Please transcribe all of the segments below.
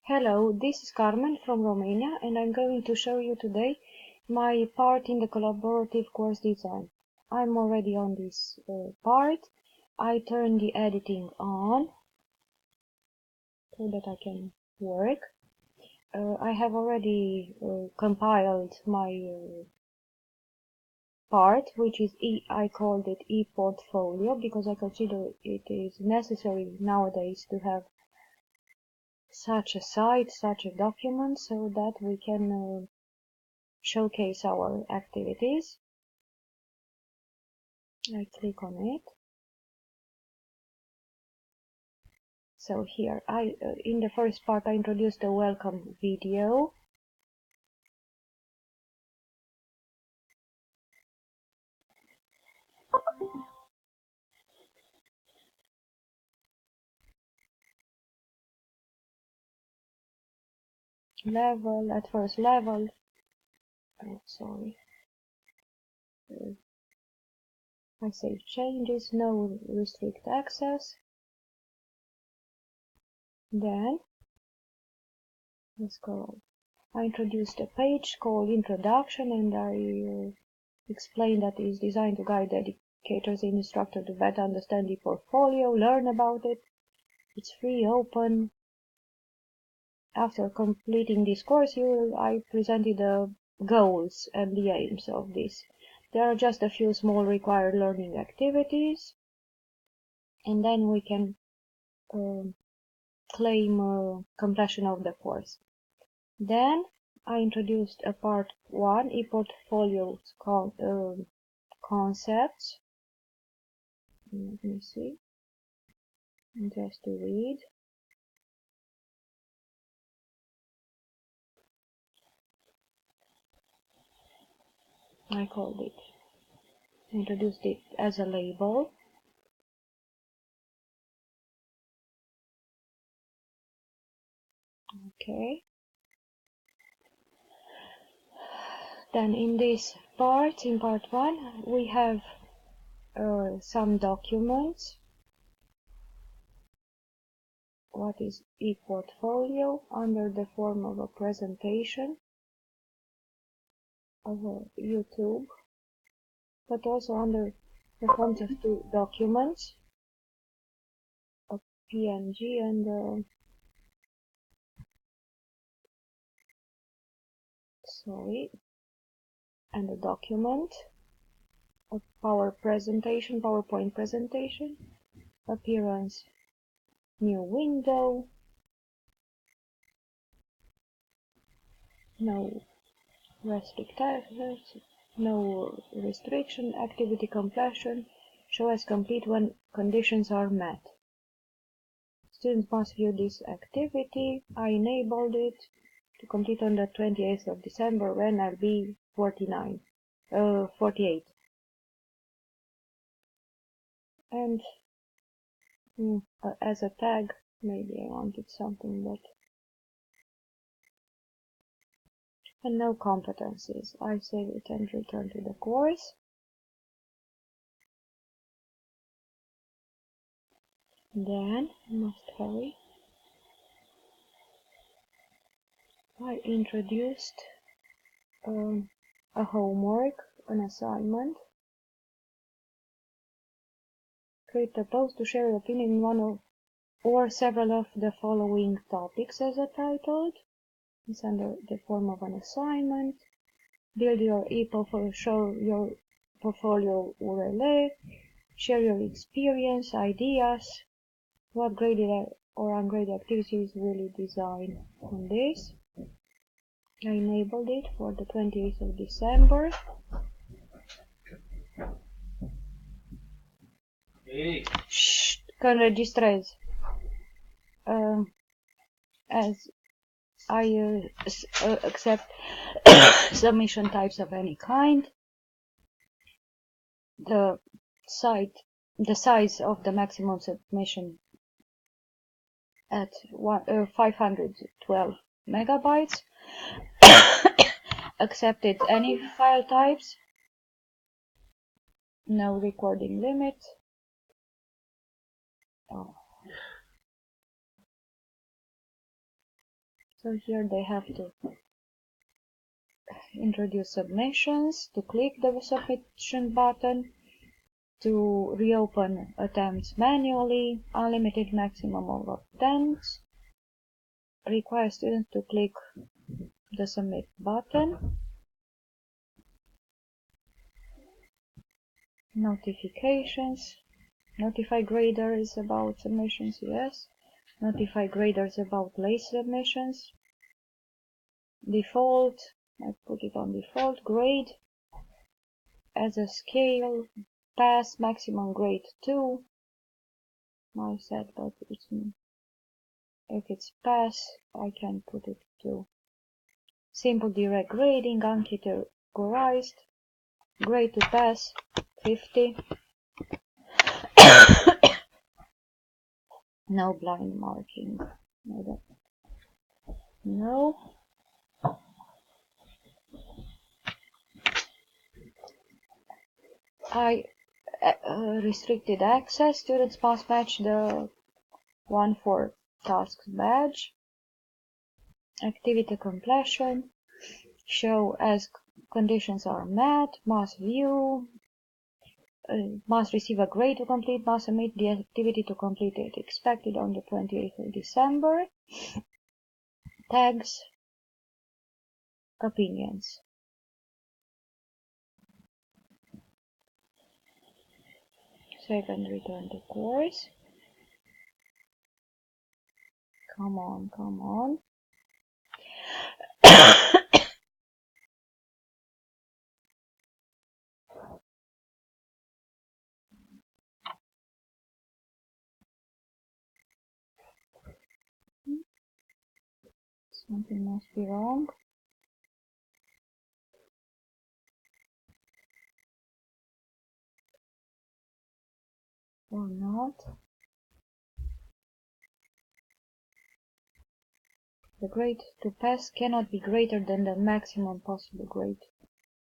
Hello, this is Carmen from Romania, and I'm going to show you today my part in the collaborative course design. I'm already on this part. I turn the editing on so that I can work. I have already compiled my part, which is I called it e-portfolio because I consider it is necessary nowadays to have such a site, such a document, so that we can showcase our activities. I click on it. So here, in the first part, I introduced a welcome video. At first level. Oh, sorry. I save changes, no restrict access. Then, let's go. I introduced a page called Introduction, and I explained that it is designed to guide educators and instructors to better understand the portfolio, learn about it. It's free, open. After completing this course, I presented the goals and the aims of this. There are just a few small required learning activities, and then we can claim completion of the course. Then I introduced a part 1, e-portfolio concepts. Let me see, just to read. I introduced it as a label. Okay. Then in this part, in part 1, we have some documents. What is e-portfolio? Under the form of a presentation of a YouTube, but also under the forms of two documents, a PNG and a document, a PowerPoint presentation, appearance, new window, no restriction, activity completion, show as complete when conditions are met. Students must view this activity. I enabled it to complete on the 28th of December when I'll be 48. And as a tag, maybe I wanted something that... And no competencies. I save it and return to the course. Then, I must hurry, I introduced a homework, an assignment. Create a post to share your opinion in one of or several of the following topics as a titled. It's under the form of an assignment. Build your e-portfolio, show your portfolio URL, share your experience, ideas, what graded or ungraded activities will you design on this. I enabled it for the 28th of December. Shh, că înregistrez. As I accept submission types of any kind. The size of the maximum submission at 512 megabytes. Accepted any file types. No recording limit. So here they have to introduce submissions, to click the submission button, to reopen attempts manually, unlimited maximum of attempts, require students to click the submit button, notifications, notify graders about submissions, yes, notify graders about late submissions, default, I put it on default, grade as a scale, pass maximum grade 2, I said, but it's, if it's pass, I can put it to simple direct grading, uncategorized, grade to pass, 50, no blind marking, no, I restricted access, students must match the one for tasks badge, activity completion, show as conditions are met, must view, must receive a grade to complete, must submit the activity to complete it, expected on the 28th of December, tags, opinions. Save and return to course. Come on, come on. Something must be wrong. Or not. The grade to pass cannot be greater than the maximum possible grade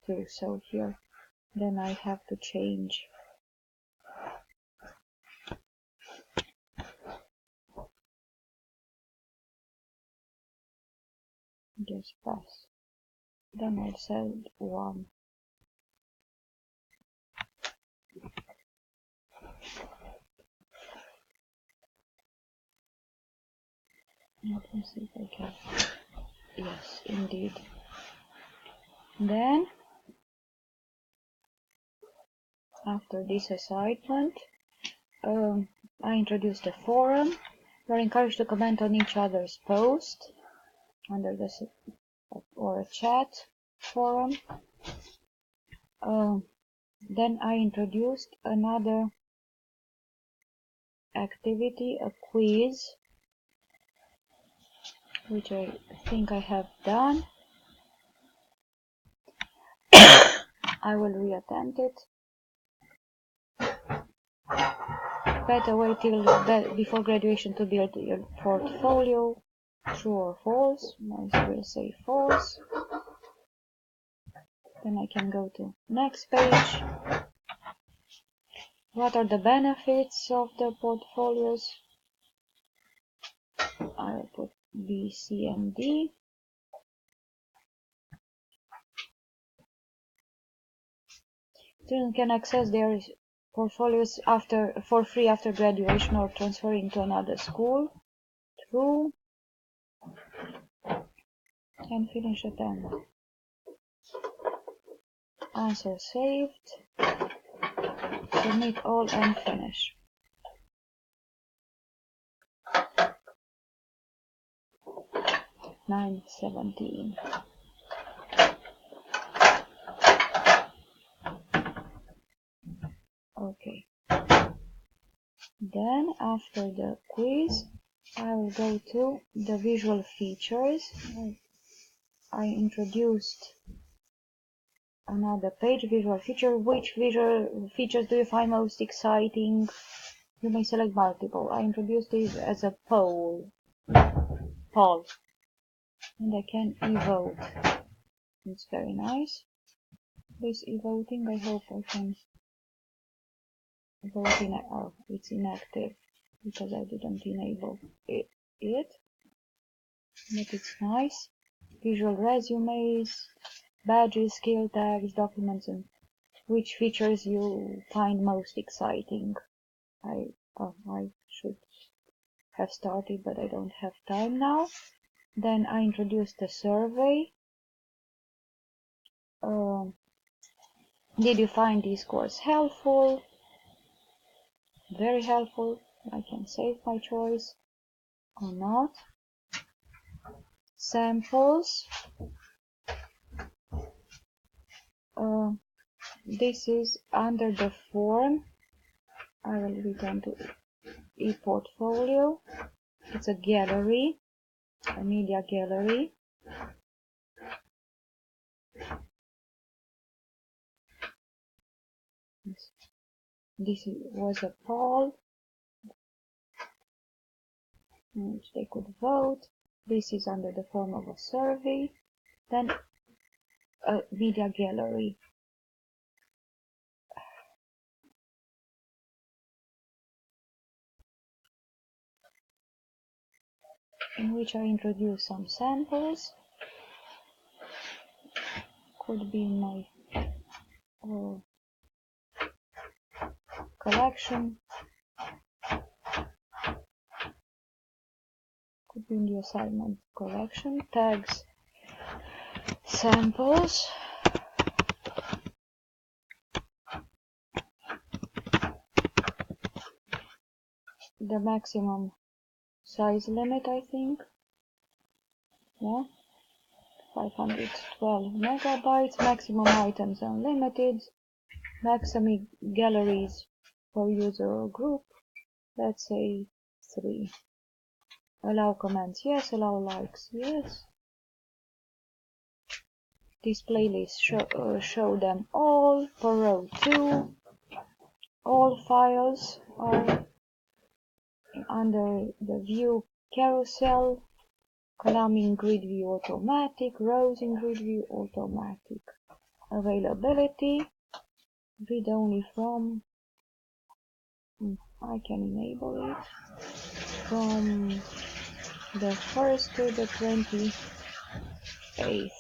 too. So here, then I have to change. Just pass. Then I said 1. Let me see if I can. Yes, indeed. Then, after this assignment, I introduced a forum. You are encouraged to comment on each other's post under this or a chat forum. Then I introduced another activity, a quiz, which I think I have done. I will reattempt it. Better wait till before graduation to build your portfolio. True or false? I will say false. Then I can go to next page. What are the benefits of the portfolios? I will put B, C, and D. Students can access their portfolios for free after graduation or transferring to another school. True. And finish attempt. Answer saved. Submit all and finish. (9:17). Okay. Then after the quiz, I will go to the visual features. I introduced another page, visual feature. Which visual features do you find most exciting? You may select multiple. I introduced this as a poll, and I can e-vote. It's very nice. This e-voting, I hope I can vote in. Oh, it's inactive because I didn't enable it. but it's nice. Visual resumes, badges, skill tags, documents, and which features you find most exciting. I should have started, but I don't have time now. Then I introduced a survey. Did you find this course helpful? Very helpful. I can save my choice or not. Samples. This is under the form. I will return to ePortfolio. It's a gallery, a media gallery. This was a poll in which they could vote. This is under the form of a survey. Then a media gallery. In which I introduce some samples. Could be in my collection. Could be in the assignment collection. Tags, samples. The maximum size limit, I think. Yeah. 512 megabytes. Maximum items unlimited. Maximum galleries per user or group. Let's say 3. Allow comments, yes. Allow likes, yes. This playlist show them all per row 2. All files are under the view carousel. Column in grid view automatic. Rows in grid view automatic. Availability. Read only from. I can enable it. From the 1st to the 28th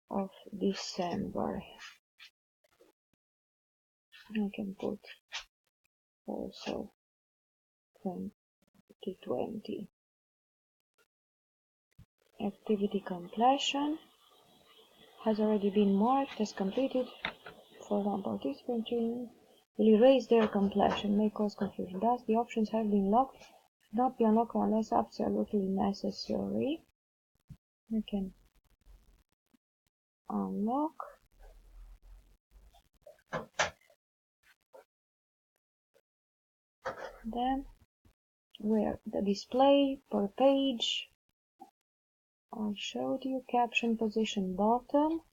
of December. I can put also 2020. Activity completion has already been marked as completed for non-participants. Will erase their completion, may cause confusion. Thus, the options have been locked, should not be unlocked unless absolutely necessary. We can unlock. Then, where the display per page, I showed you. Caption position bottom.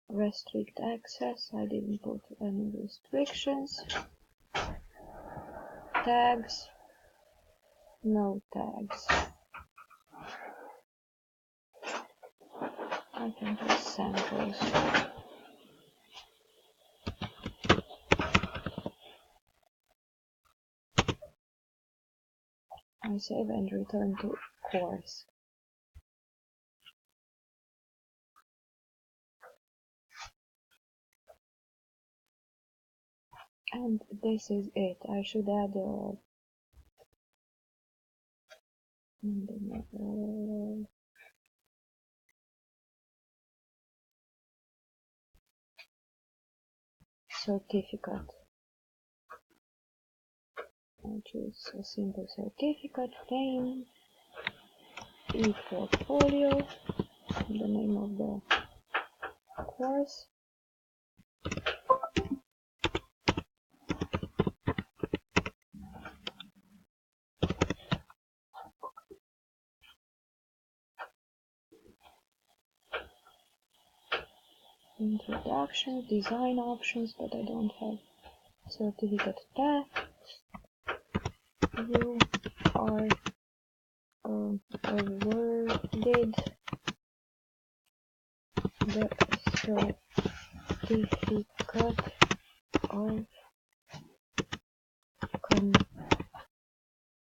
Restrict access, I didn't put any restrictions. Tags, no tags. I can put samples. I save and return to course. And this is it. I should add a certificate. I choose a simple certificate, name, ePortfolio, the name of the course. Introduction, design options, but I don't have certificate tag. View